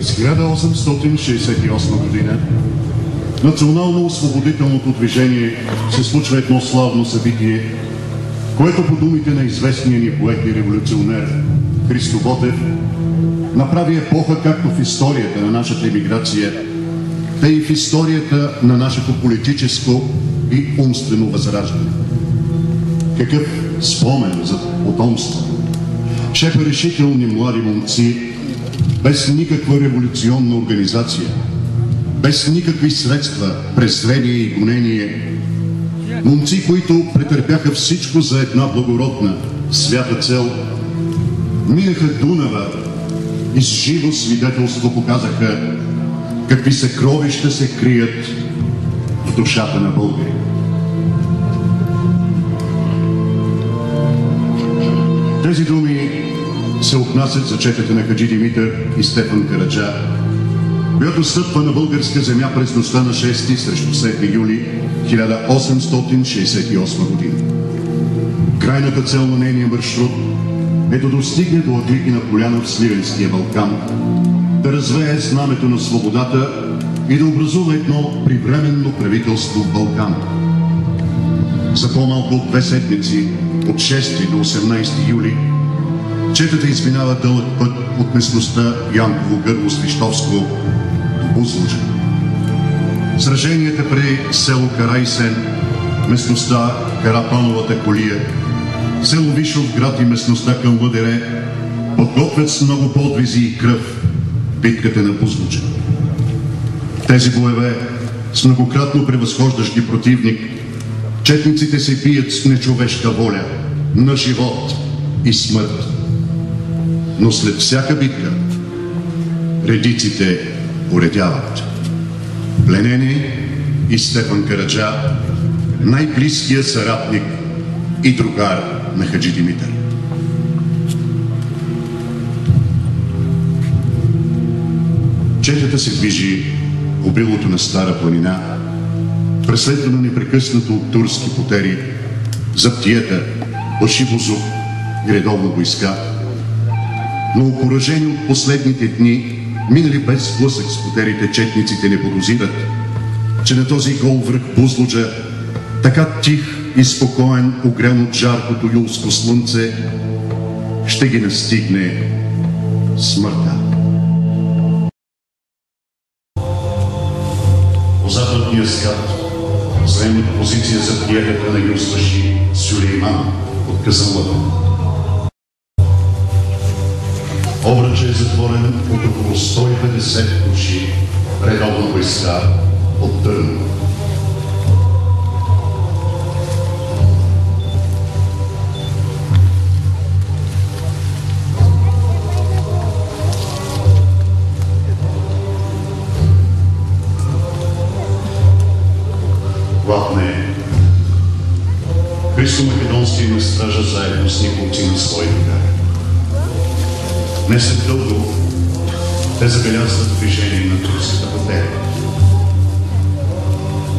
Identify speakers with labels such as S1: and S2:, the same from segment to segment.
S1: През 1868 година национално-освободителното движение се случва едно славно събитие, което по думите на известния ни поет и революционер Христо Ботев направи епоха както в историята на нашата емиграция, тъй и в историята на нашето политическо и умствено възраждане. Какъв спомен за потомство! Шепа решителни млади момци, без никаква революционна организация, без никакви средства, презрение и гонение. Момци, които претърпяха всичко за една благородна, свята цел, минаха Дунава и с живо свидетелство показаха какви съкровища се крият в душата на българи. Тези думи се отнасят за четата на Хаджи Димитър и Стефан Караджа, която стъпва на българска земя през нощта на 6 срещу 7 юли 1868 година. Крайната цел на нейния маршрут е да достигне до Агликина поляна в Сливенския Балкан, да развее знамето на свободата и да образува едно привременно правителство в Балкан. За по-малко от 2 седмици, от 6 до 18 юли, четата изминава дълъг път от местността Янково гърло Свищовско до Бузлуджа. Сраженията при село Карайсен, местността Карапановата колия, село Вишов град и местността към Лъдере подготвят с много подвизи и кръв битката на Бузлуджа. Тези боеве с многократно превъзхождащ ги противник, четниците се бият с нечовешка воля на живот и смърт. Но след всяка битка редиците поредяват. Пленени и Стефан Караджа, най-близкият съратник и другар на Хаджи Димитър. Четата се движи по билото на Стара планина, преследвана непрекъснато от турски потери, Заптиета, Башибозук и редовна войска. Но окуражени от последните дни, минали без сблъсък с потерите, четниците не подозират, че на този гол връх Бузлуджа, така тих и спокоен, огрян от жаркото юлско слънце, ще ги настигне смъртта. По западния скат заемат позиция за приятелята на Юсбаши Сюлейман от Казанлъка. Обръчът е затворен от около 150 души редовна войска от Търново. Главне Христо Македонски на стража заедно с николци на свои другари. Не след дълго те забелязват движение на турската потера.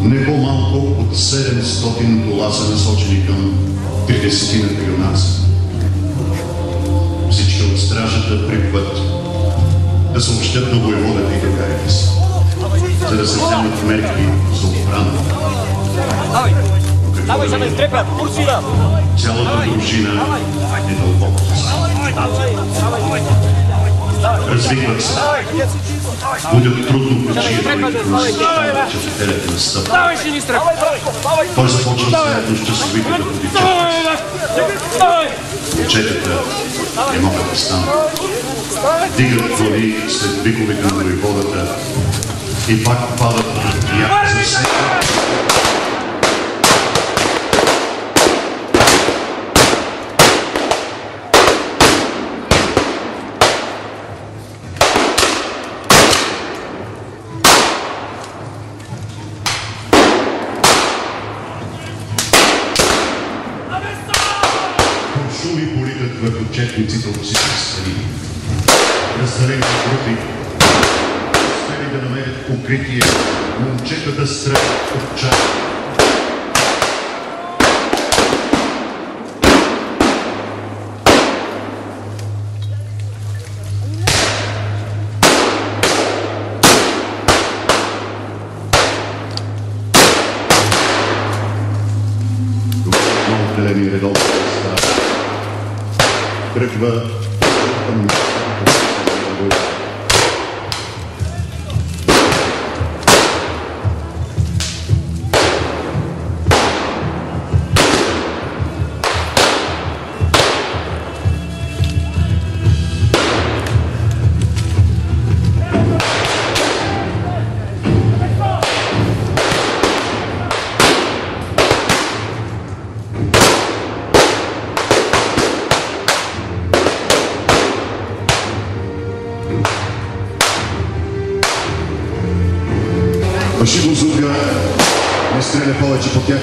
S1: Не по-малко от 700 кола са насочени към 30-на юнаци. Всички от стражата припват да съобщят на воеводата и другарите си, за да се вземат мерки за охрана. Цялата дружина е дълбоко. Развиват се. Будят трудно причието и трудността, че потерят на стъп. Той започва заедно с часовите да подичат. Четата не могат да станат. Дигат глави след виковете на воеводата и пак падат на яд за всеки. Шуми политат върху четниците от всички страни. Разделени групи успели да намерят укритие, момчетата стрелят от чак. тръгва към Башибозука не стреля повече по тях,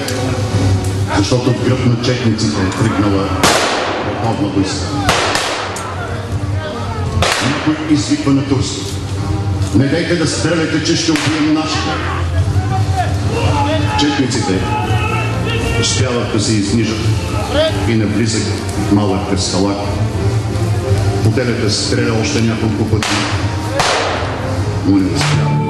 S1: защото в гръб на четниците е тръгнала върховна войска. Никой извиква на турски: не дейте да стреляте, че ще убием нашите. Четниците успяват да се изнижат и навлизат в малък кръсталак. Поделята стреля още няколко пъти, но не успява.